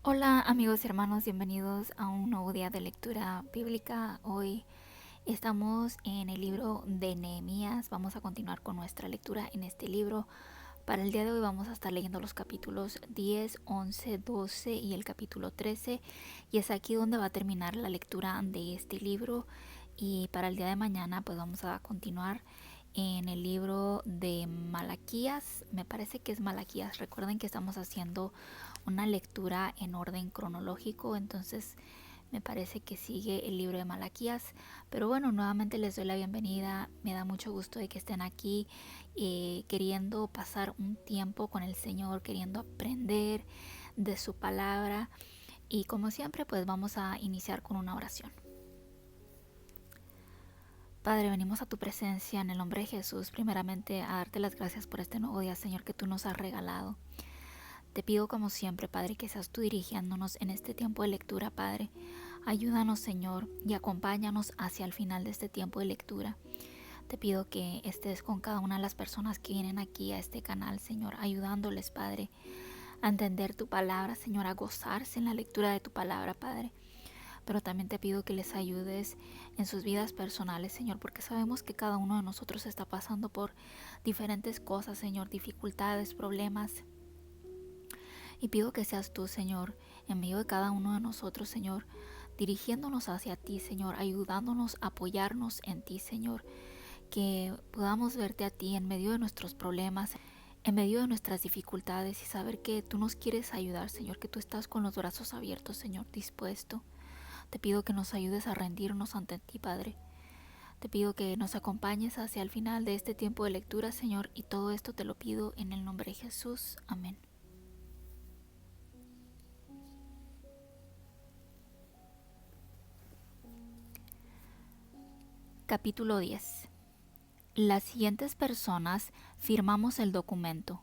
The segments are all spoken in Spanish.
Hola amigos y hermanos, bienvenidos a un nuevo día de lectura bíblica. Hoy estamos en el libro de Nehemías. Vamos a continuar con nuestra lectura en este libro. Para el día de hoy vamos a estar leyendo los capítulos 10, 11, 12 y el capítulo 13. Y es aquí donde va a terminar la lectura de este libro. Y para el día de mañana pues vamos a continuar en el libro de Malaquías. Me parece que es Malaquías. Recuerden que estamos haciendo una lectura en orden cronológico, entonces me parece que sigue el libro de Malaquías. Pero bueno, nuevamente les doy la bienvenida. Me da mucho gusto de que estén aquí queriendo pasar un tiempo con el Señor, queriendo aprender de su palabra. Y como siempre, pues vamos a iniciar con una oración. Padre, venimos a tu presencia en el nombre de Jesús, primeramente a darte las gracias por este nuevo día, Señor, que tú nos has regalado. Te pido como siempre, Padre, que seas tú dirigiéndonos en este tiempo de lectura, Padre. Ayúdanos, Señor, y acompáñanos hacia el final de este tiempo de lectura. Te pido que estés con cada una de las personas que vienen aquí a este canal, Señor, ayudándoles, Padre, a entender tu palabra, Señor, a gozarse en la lectura de tu palabra, Padre. Pero también te pido que les ayudes en sus vidas personales, Señor, porque sabemos que cada uno de nosotros está pasando por diferentes cosas, Señor, dificultades, problemas. Y pido que seas tú, Señor, en medio de cada uno de nosotros, Señor, dirigiéndonos hacia ti, Señor, ayudándonos a apoyarnos en ti, Señor, que podamos verte a ti en medio de nuestros problemas, en medio de nuestras dificultades y saber que tú nos quieres ayudar, Señor, que tú estás con los brazos abiertos, Señor, dispuesto. Te pido que nos ayudes a rendirnos ante ti, Padre. Te pido que nos acompañes hacia el final de este tiempo de lectura, Señor, y todo esto te lo pido en el nombre de Jesús. Amén. Capítulo 10. Las siguientes personas firmamos el documento.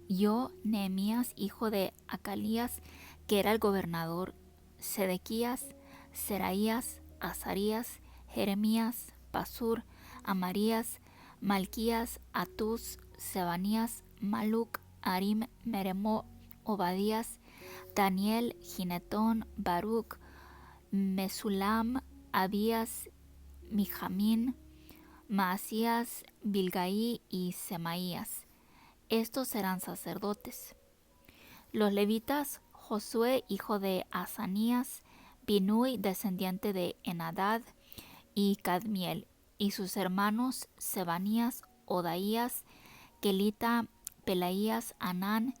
Yo, Nehemías, hijo de Acalías, que era el gobernador, Sedequías, Seraías, Azarías, Jeremías, Pasur, Amarías, Malquías, Atús, Sebanías, Maluc, Arim, Meremó, Obadías, Daniel, Ginetón, Baruch, Mesulam, Abías, Mijamín, Maasías, Bilgaí y Semaías. Estos eran sacerdotes. Los levitas, Josué, hijo de Asanías, Binui, descendiente de Enadad, y Cadmiel, y sus hermanos Sebanías, Odaías, Kelita, Pelaías, Anán,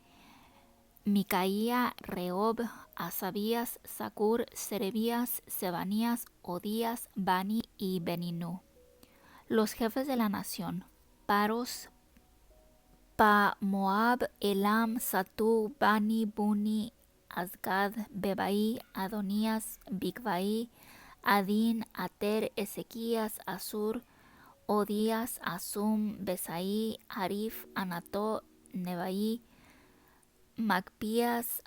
Micaía, Rehob, Asabías, Zacur, Serebías, Sebanías, Odías, Bani y Beninu. Los jefes de la nación: Paros, Pa, Moab, Elam, Satú, Bani, Buni, Asgad, Bebai, Adonías, Bigvai, Adín, Ater, Ezequías, Asur, Odías, Asum, Besaí, Arif, Anató, Nebai, Macpías,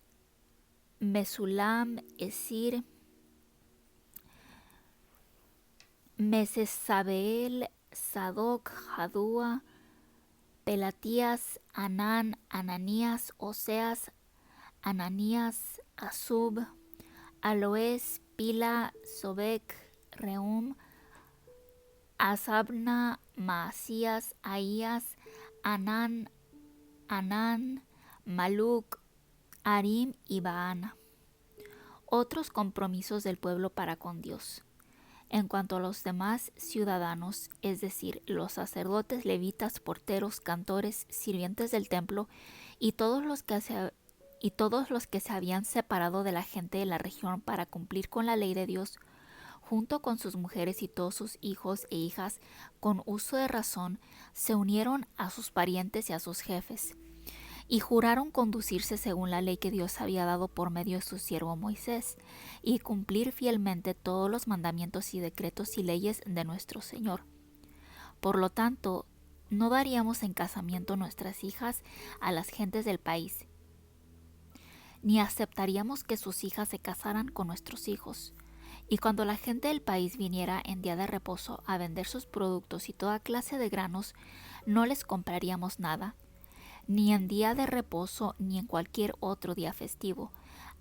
Mesulam, Esir, Mesesabeel, Sadoc, Jadúa, Pelatías, Anán, Ananías, Oseas, Ananías, Asub, Aloes, Pila, Sobek, Reum, Asabna, Maasías, Ahías, Anán, Maluc, Arim y Baana. Otros compromisos del pueblo para con Dios. En cuanto a los demás ciudadanos, es decir, los sacerdotes, levitas, porteros, cantores, sirvientes del templo y todos los que se habían separado de la gente de la región para cumplir con la ley de Dios, junto con sus mujeres y todos sus hijos e hijas, con uso de razón, se unieron a sus parientes y a sus jefes, y juraron conducirse según la ley que Dios había dado por medio de su siervo Moisés, y cumplir fielmente todos los mandamientos y decretos y leyes de nuestro Señor. Por lo tanto, no daríamos en casamiento nuestras hijas a las gentes del país, ni aceptaríamos que sus hijas se casaran con nuestros hijos. Y cuando la gente del país viniera en día de reposo a vender sus productos y toda clase de granos, no les compraríamos nada, ni en día de reposo ni en cualquier otro día festivo,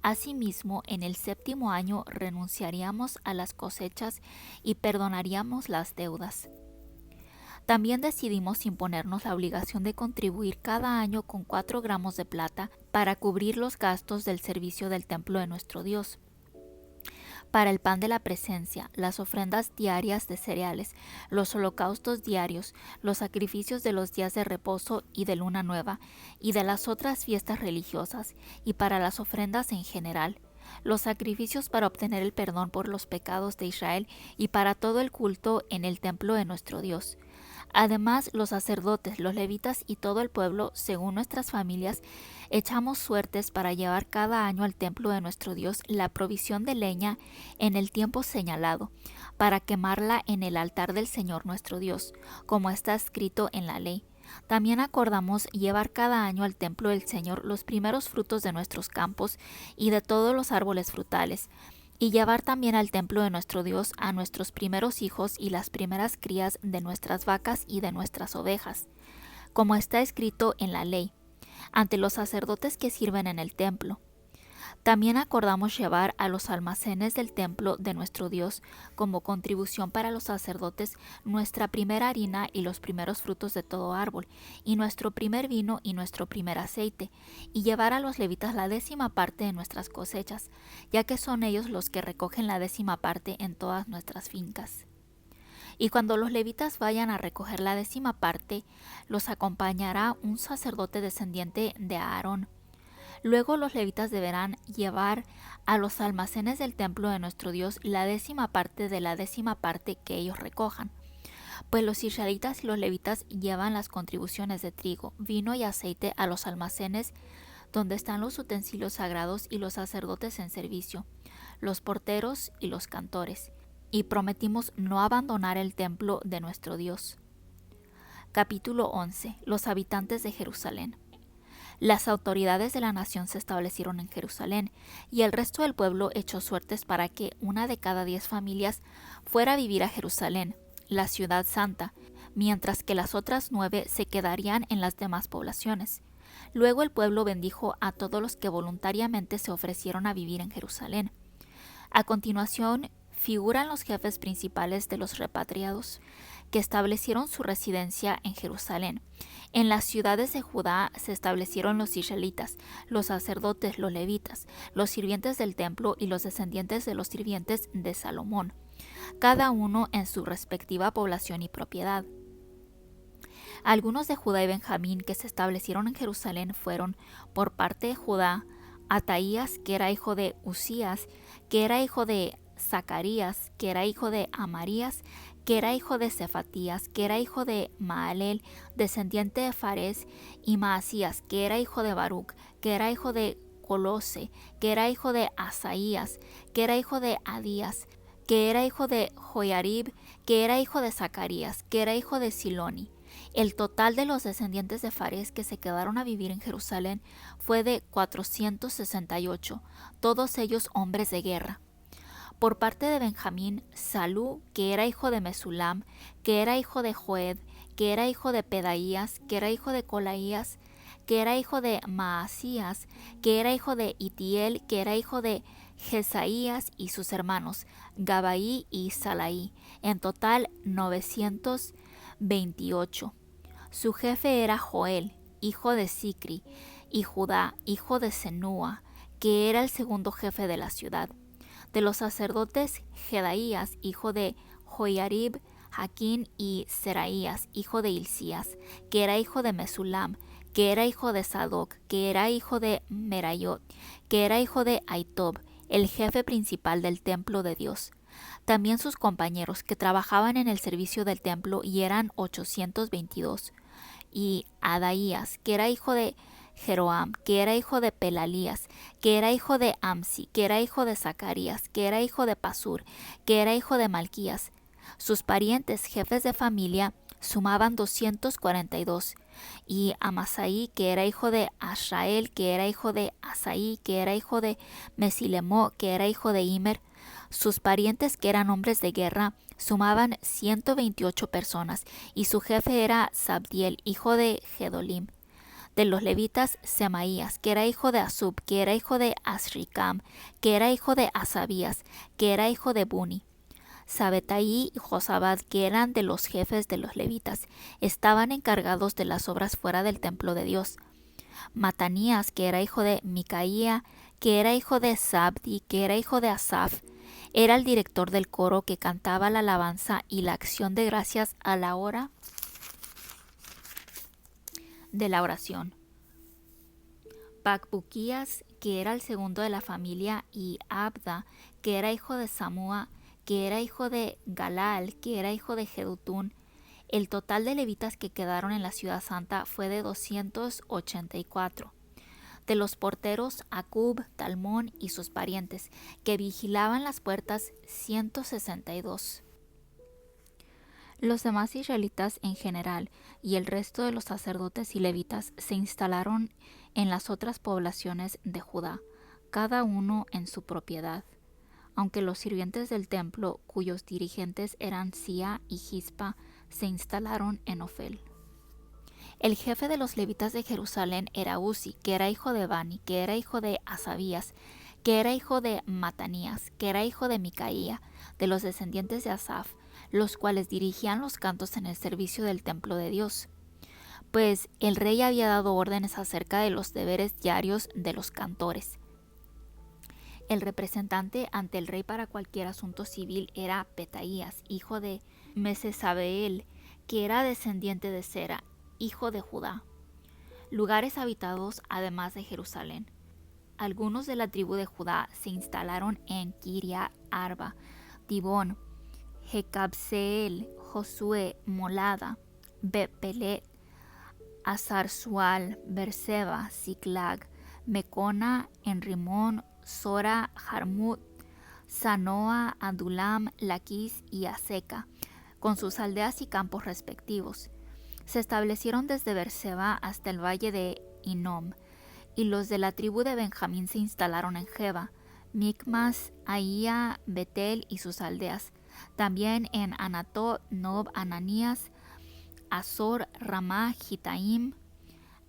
Asimismo, en el 7º año renunciaríamos a las cosechas y perdonaríamos las deudas. También decidimos imponernos la obligación de contribuir cada año con 4 gramos de plata para cubrir los gastos del servicio del templo de nuestro Dios, para el pan de la presencia, las ofrendas diarias de cereales, los holocaustos diarios, los sacrificios de los días de reposo y de luna nueva, y de las otras fiestas religiosas, y para las ofrendas en general, los sacrificios para obtener el perdón por los pecados de Israel y para todo el culto en el templo de nuestro Dios. Además, los sacerdotes, los levitas y todo el pueblo, según nuestras familias, echamos suertes para llevar cada año al templo de nuestro Dios la provisión de leña en el tiempo señalado, para quemarla en el altar del Señor nuestro Dios, como está escrito en la ley. También acordamos llevar cada año al templo del Señor los primeros frutos de nuestros campos y de todos los árboles frutales, y llevar también al templo de nuestro Dios a nuestros primeros hijos y las primeras crías de nuestras vacas y de nuestras ovejas, como está escrito en la ley, ante los sacerdotes que sirven en el templo. También acordamos llevar a los almacenes del templo de nuestro Dios como contribución para los sacerdotes nuestra primera harina y los primeros frutos de todo árbol, y nuestro primer vino y nuestro primer aceite, y llevar a los levitas la 10ª parte de nuestras cosechas, ya que son ellos los que recogen la 10ª parte en todas nuestras fincas. Y cuando los levitas vayan a recoger la 10ª parte, los acompañará un sacerdote descendiente de Aarón. Luego los levitas deberán llevar a los almacenes del templo de nuestro Dios la 10ª parte de la 10ª parte que ellos recojan, pues los israelitas y los levitas llevan las contribuciones de trigo, vino y aceite a los almacenes donde están los utensilios sagrados y los sacerdotes en servicio, los porteros y los cantores, y prometimos no abandonar el templo de nuestro Dios. Capítulo 11. Los habitantes de Jerusalén. Las autoridades de la nación se establecieron en Jerusalén, y el resto del pueblo echó suertes para que 1 de cada 10 familias fuera a vivir a Jerusalén, la ciudad santa, mientras que las otras 9 se quedarían en las demás poblaciones. Luego el pueblo bendijo a todos los que voluntariamente se ofrecieron a vivir en Jerusalén. A continuación figuran los jefes principales de los repatriados, que establecieron su residencia en Jerusalén. En las ciudades de Judá se establecieron los israelitas, los sacerdotes, los levitas, los sirvientes del templo y los descendientes de los sirvientes de Salomón, cada uno en su respectiva población y propiedad. Algunos de Judá y Benjamín que se establecieron en Jerusalén fueron, por parte de Judá, Ataías, que era hijo de Usías, que era hijo de Zacarías, que era hijo de Amarías, que era hijo de Cefatías, que era hijo de Maalel, descendiente de Fares, y Maasías, que era hijo de Baruc, que era hijo de Colose, que era hijo de Asaías, que era hijo de Adías, que era hijo de Joiarib, que era hijo de Zacarías, que era hijo de Siloni. El total de los descendientes de Fares que se quedaron a vivir en Jerusalén fue de 468, todos ellos hombres de guerra. Por parte de Benjamín, Salú, que era hijo de Mesulam, que era hijo de Joed, que era hijo de Pedaías, que era hijo de Colaías, que era hijo de Maasías, que era hijo de Itiel, que era hijo de Jesaías y sus hermanos, Gabaí y Salaí, en total 928. Su jefe era Joel, hijo de Sicri, y Judá, hijo de Senúa, que era el segundo jefe de la ciudad. De los sacerdotes, Jedaías, hijo de Joiarib, Jaquín y Seraías, hijo de Hilcías, que era hijo de Mesulam, que era hijo de Sadoc, que era hijo de Merayot, que era hijo de Aitob, el jefe principal del templo de Dios. También sus compañeros que trabajaban en el servicio del templo y eran 822. Y Adaías, que era hijo de Jeroam, que era hijo de Pelalías, que era hijo de Amsi, que era hijo de Zacarías, que era hijo de Pasur, que era hijo de Malquías. Sus parientes, jefes de familia, sumaban 242. Y Amasaí, que era hijo de Ashrael, que era hijo de Asaí, que era hijo de Mesilemó, que era hijo de Imer. Sus parientes, que eran hombres de guerra, sumaban 128 personas, y su jefe era Sabdiel, hijo de Gedolim. De los levitas, Semaías, que era hijo de Asub, que era hijo de Asricam, que era hijo de Asabías, que era hijo de Buni. Sabetaí y Josabad, que eran de los jefes de los levitas, estaban encargados de las obras fuera del templo de Dios. Matanías, que era hijo de Micaía, que era hijo de Zabdi, que era hijo de Asaf, era el director del coro que cantaba la alabanza y la acción de gracias a la hora de la oración. Bacbuquías, que era el segundo de la familia, y Abda, que era hijo de Samúa, que era hijo de Galal, que era hijo de Jedutún. El total de levitas que quedaron en la ciudad santa fue de 284. De los porteros, Acub, Talmón y sus parientes, que vigilaban las puertas, 162. Los demás israelitas en general y el resto de los sacerdotes y levitas se instalaron en las otras poblaciones de Judá, cada uno en su propiedad, aunque los sirvientes del templo, cuyos dirigentes eran Sia y Gispa, se instalaron en Ofel. El jefe de los levitas de Jerusalén era Uzi, que era hijo de Bani, que era hijo de Asabías, que era hijo de Matanías, que era hijo de Micaía, de los descendientes de Asaf, los cuales dirigían los cantos en el servicio del templo de Dios. Pues el rey había dado órdenes acerca de los deberes diarios de los cantores. El representante ante el rey para cualquier asunto civil era Petaías, hijo de Mesesabeel, que era descendiente de Sera, hijo de Judá. Lugares habitados además de Jerusalén. Algunos de la tribu de Judá se instalaron en Kiria Arba, Dibón, Jecabseel, Josué, Molada, Bepelet, Azar-Sual, Berseba, Ziklag, Mecona, Enrimón, Sora, Jarmut, Sanoa, Adulam, Laquis y Aseca, con sus aldeas y campos respectivos. Se establecieron desde Berseba hasta el valle de Hinnom, y los de la tribu de Benjamín se instalaron en Geba, Micmas, Aía, Betel y sus aldeas, también en Anatot, Nob, Ananías, Azor, Ramá, Gitaim,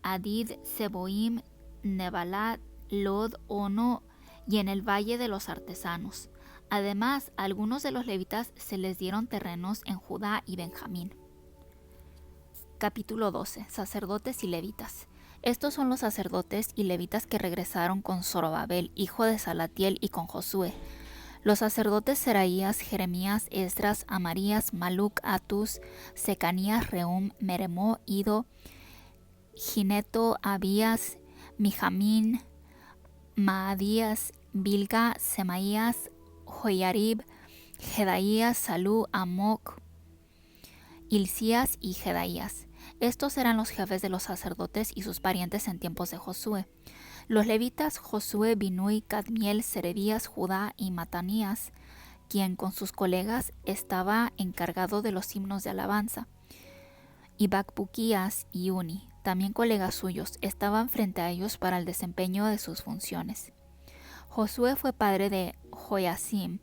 Adid, Seboim, Nebalat, Lod, Ono y en el valle de los artesanos. Además, a algunos de los levitas se les dieron terrenos en Judá y Benjamín. Capítulo 12. Sacerdotes y levitas. Estos son los sacerdotes y levitas que regresaron con Zorobabel, hijo de Salatiel, y con Josué. Los sacerdotes Seraías, Jeremías, Esdras, Amarías, Maluc, Atus, Secanías, Reum, Meremó, Ido, Gineto, Abías, Mijamín, Maadías, Bilga, Semaías, Joyarib, Jedaías, Salú, Amoc, Hilcías y Jedaías. Estos eran los jefes de los sacerdotes y sus parientes en tiempos de Josué. Los levitas Josué, Binui, Cadmiel, Serebías, Judá y Matanías, quien con sus colegas estaba encargado de los himnos de alabanza, y Bacbuquías y Uni, también colegas suyos, estaban frente a ellos para el desempeño de sus funciones. Josué fue padre de Joiacim,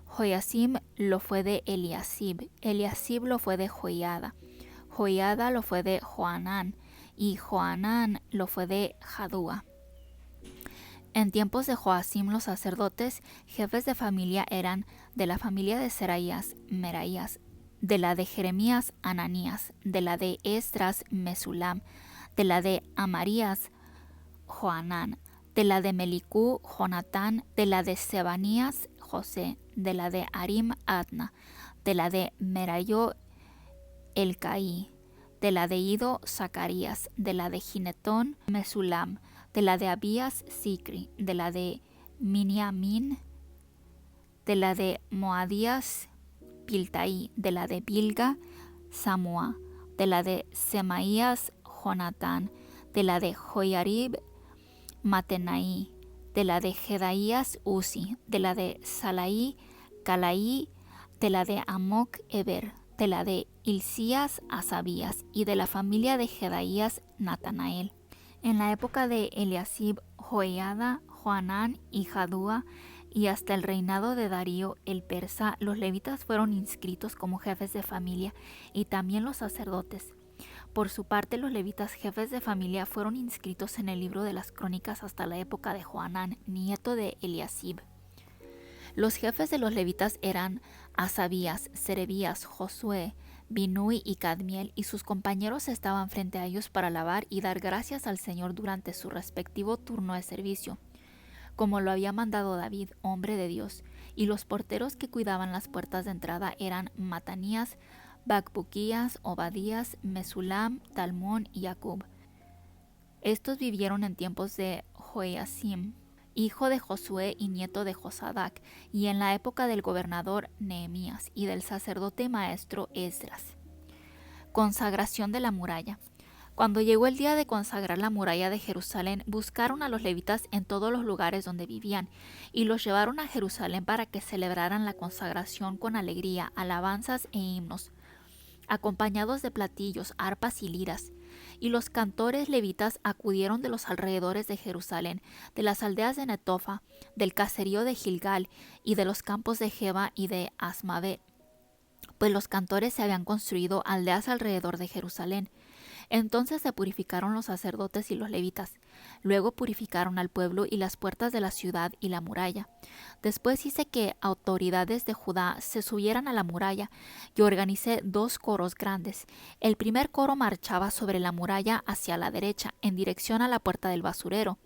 Joiacim lo fue de Eliasib, Eliasib lo fue de Joiada, Joiada lo fue de Joanán, y Joanán lo fue de Jadúa. En tiempos de Joacim los sacerdotes, jefes de familia eran de la familia de Seraías, Meraías, de la de Jeremías, Ananías, de la de Esdras, Mesulam, de la de Amarías, Joanán, de la de Melicú, Jonatán, de la de Sebanías, José, de la de Arim, Adna, de la de Merayó, Elcaí, de la de Ido, Zacarías, de la de Ginetón, Mesulam, de la de Abías, Sicri, de la de Miniamín, de la de Moadías, Piltaí, de la de Bilga, Samua, de la de Semaías, Jonatán, de la de Joyarib, Matenaí, de la de Jedaías, Uzi, de la de Salaí, Calaí, de la de Amoc, Eber, de la de Hilcías, Asabías, y de la familia de Jedaías, Natanael. En la época de Eliasib, Joiada, Joanán y Jadúa, y hasta el reinado de Darío el persa, los levitas fueron inscritos como jefes de familia y también los sacerdotes. Por su parte, los levitas jefes de familia fueron inscritos en el libro de las crónicas hasta la época de Johanán, nieto de Eliasib. Los jefes de los levitas eran Asabías, Serebías, Josué, Binui y Cadmiel, y sus compañeros estaban frente a ellos para alabar y dar gracias al Señor durante su respectivo turno de servicio, como lo había mandado David, hombre de Dios, y los porteros que cuidaban las puertas de entrada eran Matanías, Bacbuquías, Obadías, Mesulam, Talmón y Acub. Estos vivieron en tiempos de Joiacim, hijo de Josué y nieto de Josadac, y en la época del gobernador Nehemías y del sacerdote maestro Esdras. Consagración de la muralla. Cuando llegó el día de consagrar la muralla de Jerusalén, buscaron a los levitas en todos los lugares donde vivían, y los llevaron a Jerusalén para que celebraran la consagración con alegría, alabanzas e himnos, acompañados de platillos, arpas y liras. Y los cantores levitas acudieron de los alrededores de Jerusalén, de las aldeas de Netofa, del caserío de Gilgal y de los campos de Geba y de Asmavet, pues los cantores se habían construido aldeas alrededor de Jerusalén. Entonces se purificaron los sacerdotes y los levitas. Luego purificaron al pueblo y las puertas de la ciudad y la muralla. Después hice que autoridades de Judá se subieran a la muralla y organicé 2 coros grandes. El primer coro marchaba sobre la muralla hacia la derecha, en dirección a la puerta del basurero.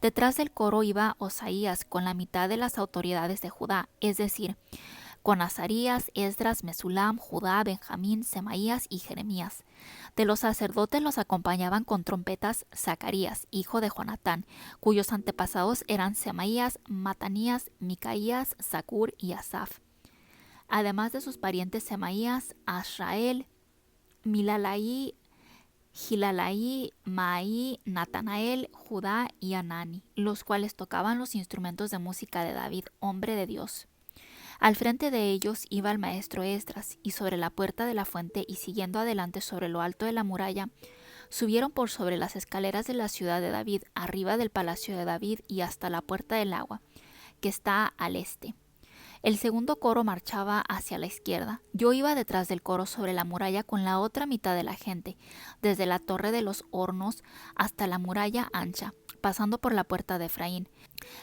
Detrás del coro iba Osaías con la mitad de las autoridades de Judá, es decir, con Azarías, Esdras, Mesulam, Judá, Benjamín, Semaías y Jeremías. De los sacerdotes los acompañaban con trompetas Zacarías, hijo de Jonatán, cuyos antepasados eran Semaías, Matanías, Micaías, Zacur y Asaf. Además de sus parientes Semaías, Asrael, Milalaí, Gilalaí, Maí, Natanael, Judá y Anani, los cuales tocaban los instrumentos de música de David, hombre de Dios. Al frente de ellos iba el maestro Esdras, y sobre la puerta de la fuente y siguiendo adelante sobre lo alto de la muralla, subieron por sobre las escaleras de la ciudad de David, arriba del palacio de David y hasta la puerta del agua, que está al este. El segundo coro marchaba hacia la izquierda. Yo iba detrás del coro sobre la muralla con la otra mitad de la gente, desde la torre de los hornos hasta la muralla ancha, pasando por la puerta de Efraín,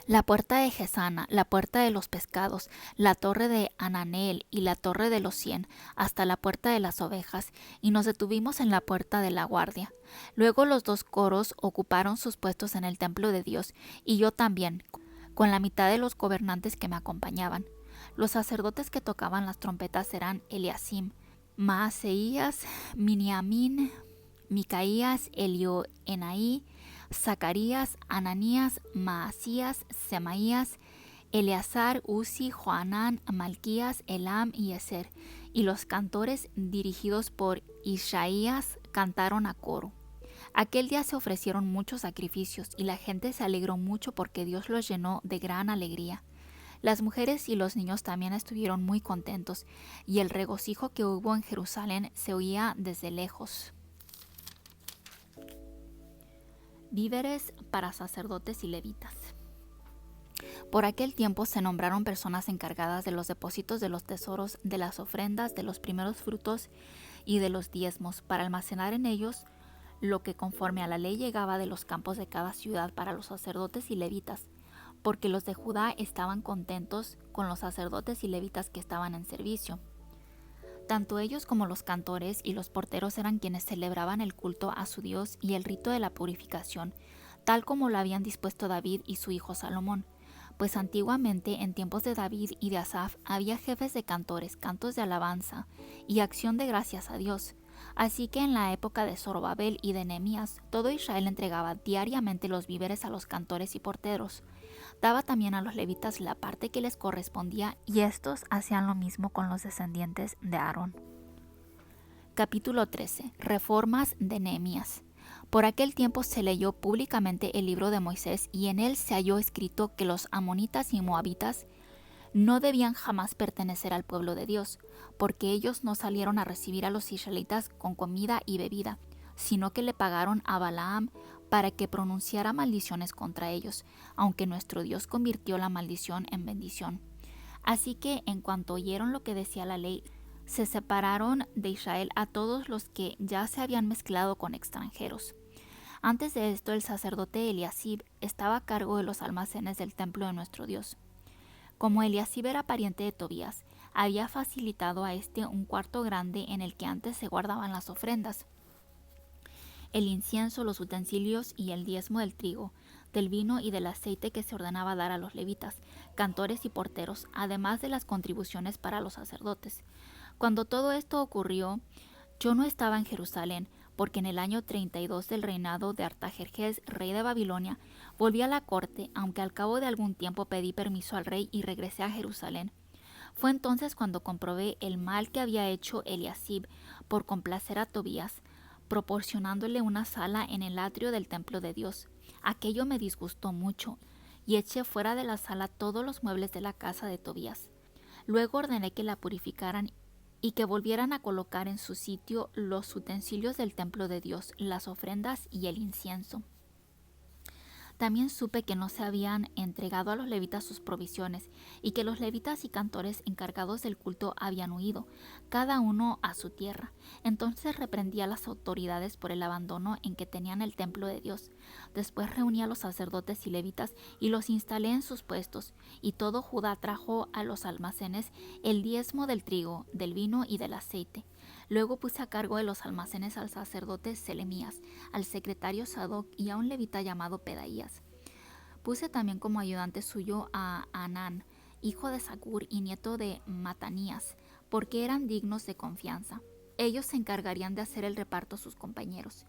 la puerta de Gesana, la puerta de los pescados, la torre de Ananeel y la torre de los 100, hasta la puerta de las ovejas, y nos detuvimos en la puerta de la guardia. Luego los 2 coros ocuparon sus puestos en el templo de Dios, y yo también, con la mitad de los gobernantes que me acompañaban. Los sacerdotes que tocaban las trompetas eran Eliasim, Maaseías, Miniamín, Micaías, Elioenaí, Zacarías, Ananías, Maasías, Semaías, Eleazar, Uzi, Joanán, Malquías, Elam y Eser. Y los cantores, dirigidos por Isaías, cantaron a coro. Aquel día se ofrecieron muchos sacrificios y la gente se alegró mucho porque Dios los llenó de gran alegría. Las mujeres y los niños también estuvieron muy contentos, y el regocijo que hubo en Jerusalén se oía desde lejos. Víveres para sacerdotes y levitas. Por aquel tiempo se nombraron personas encargadas de los depósitos de los tesoros, de las ofrendas, de los primeros frutos y de los diezmos, para almacenar en ellos lo que conforme a la ley llegaba de los campos de cada ciudad para los sacerdotes y levitas, porque los de Judá estaban contentos con los sacerdotes y levitas que estaban en servicio. Tanto ellos como los cantores y los porteros eran quienes celebraban el culto a su Dios y el rito de la purificación, tal como lo habían dispuesto David y su hijo Salomón. Pues antiguamente, en tiempos de David y de Asaf, había jefes de cantores, cantos de alabanza y acción de gracias a Dios. Así que en la época de Zorobabel y de Nehemías, todo Israel entregaba diariamente los víveres a los cantores y porteros. Daba también a los levitas la parte que les correspondía, y estos hacían lo mismo con los descendientes de Aarón. Capítulo 13. Reformas de Nehemías. Por aquel tiempo se leyó públicamente el libro de Moisés, y en él se halló escrito que los amonitas y moabitas no debían jamás pertenecer al pueblo de Dios, porque ellos no salieron a recibir a los israelitas con comida y bebida, sino que le pagaron a Balaam para que pronunciara maldiciones contra ellos, aunque nuestro Dios convirtió la maldición en bendición. Así que, en cuanto oyeron lo que decía la ley, se separaron de Israel a todos los que ya se habían mezclado con extranjeros. Antes de esto, el sacerdote Eliasib estaba a cargo de los almacenes del templo de nuestro Dios. Como Eliasib era pariente de Tobías, había facilitado a este un cuarto grande en el que antes se guardaban las ofrendas, el incienso, los utensilios y el diezmo del trigo, del vino y del aceite que se ordenaba dar a los levitas, cantores y porteros, además de las contribuciones para los sacerdotes. Cuando todo esto ocurrió, yo no estaba en Jerusalén, porque en el año 32 del reinado de Artajerjes, rey de Babilonia, volví a la corte, aunque al cabo de algún tiempo pedí permiso al rey y regresé a Jerusalén. Fue entonces cuando comprobé el mal que había hecho Eliasib por complacer a Tobías, proporcionándole una sala en el atrio del templo de Dios. Aquello me disgustó mucho, y eché fuera de la sala todos los muebles de la casa de Tobías. Luego ordené que la purificaran y que volvieran a colocar en su sitio los utensilios del templo de Dios, las ofrendas y el incienso. También supe que no se habían entregado a los levitas sus provisiones, y que los levitas y cantores encargados del culto habían huido, cada uno a su tierra. Entonces reprendí a las autoridades por el abandono en que tenían el templo de Dios. Después reuní a los sacerdotes y levitas y los instalé en sus puestos, y todo Judá trajo a los almacenes el diezmo del trigo, del vino y del aceite. Luego puse a cargo de los almacenes al sacerdote Selemías, al secretario Sadoc y a un levita llamado Pedaías. Puse también como ayudante suyo a Anán, hijo de Zacur y nieto de Matanías, porque eran dignos de confianza. Ellos se encargarían de hacer el reparto a sus compañeros.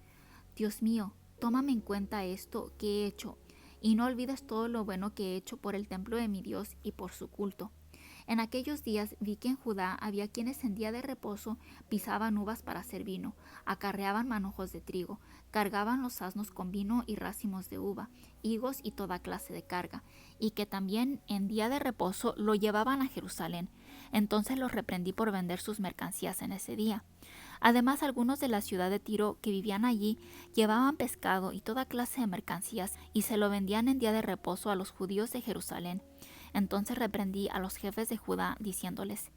Dios mío, tómame en cuenta esto que he hecho, y no olvides todo lo bueno que he hecho por el templo de mi Dios y por su culto. En aquellos días vi que en Judá había quienes en día de reposo pisaban uvas para hacer vino, acarreaban manojos de trigo, cargaban los asnos con vino y racimos de uva, higos y toda clase de carga, y que también en día de reposo lo llevaban a Jerusalén. Entonces los reprendí por vender sus mercancías en ese día. Además, algunos de la ciudad de Tiro que vivían allí llevaban pescado y toda clase de mercancías y se lo vendían en día de reposo a los judíos de Jerusalén. Entonces reprendí a los jefes de Judá diciéndoles: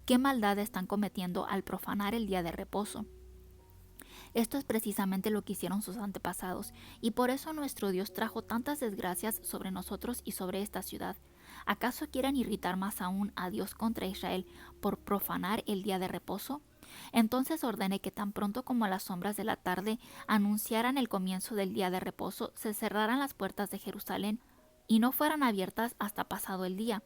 ¿qué maldad están cometiendo al profanar el día de reposo? Esto es precisamente lo que hicieron sus antepasados, y por eso nuestro Dios trajo tantas desgracias sobre nosotros y sobre esta ciudad. ¿Acaso quieren irritar más aún a Dios contra Israel por profanar el día de reposo? Entonces ordené que tan pronto como las sombras de la tarde anunciaran el comienzo del día de reposo, se cerraran las puertas de Jerusalén y no fueran abiertas hasta pasado el día.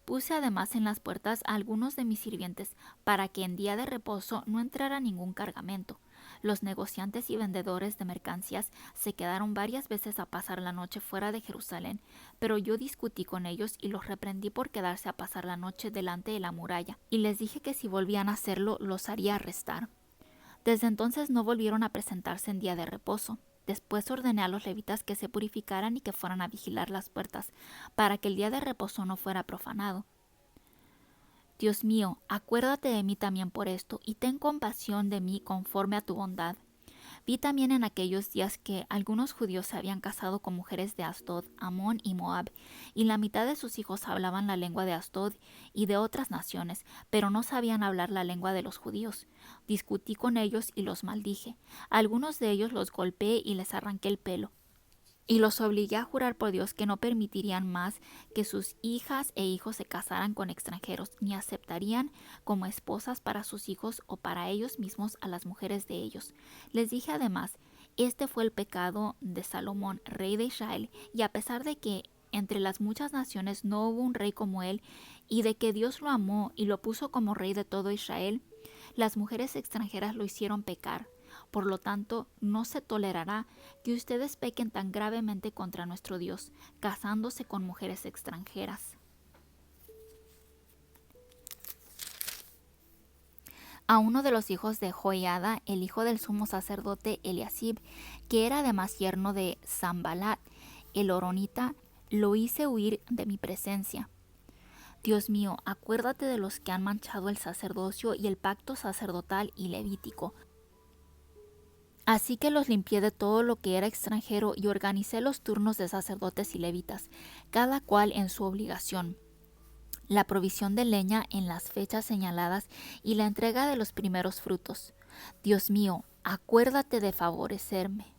Puse además en las puertas a algunos de mis sirvientes para que en día de reposo no entrara ningún cargamento. Los negociantes y vendedores de mercancías se quedaron varias veces a pasar la noche fuera de Jerusalén, pero yo discutí con ellos y los reprendí por quedarse a pasar la noche delante de la muralla, y les dije que si volvían a hacerlo los haría arrestar. Desde entonces no volvieron a presentarse en día de reposo. Después ordené a los levitas que se purificaran y que fueran a vigilar las puertas, para que el día de reposo no fuera profanado. Dios mío, acuérdate de mí también por esto, y ten compasión de mí conforme a tu bondad. Vi también en aquellos días que algunos judíos se habían casado con mujeres de Asdod, Amón y Moab, y la mitad de sus hijos hablaban la lengua de Asdod y de otras naciones, pero no sabían hablar la lengua de los judíos. Discutí con ellos y los maldije. A algunos de ellos los golpeé y les arranqué el pelo, y los obligué a jurar por Dios que no permitirían más que sus hijas e hijos se casaran con extranjeros, ni aceptarían como esposas para sus hijos o para ellos mismos a las mujeres de ellos. Les dije además: este fue el pecado de Salomón, rey de Israel, y a pesar de que entre las muchas naciones no hubo un rey como él, y de que Dios lo amó y lo puso como rey de todo Israel, las mujeres extranjeras lo hicieron pecar. Por lo tanto, no se tolerará que ustedes pequen tan gravemente contra nuestro Dios, casándose con mujeres extranjeras. A uno de los hijos de Joiada, el hijo del sumo sacerdote Eliasib, que era además yerno de Sambalat, el horonita, lo hice huir de mi presencia. Dios mío, acuérdate de los que han manchado el sacerdocio y el pacto sacerdotal y levítico. Así que los limpié de todo lo que era extranjero y organicé los turnos de sacerdotes y levitas, cada cual en su obligación. la provisión de leña en las fechas señaladas y la entrega de los primeros frutos. Dios mío, acuérdate de favorecerme.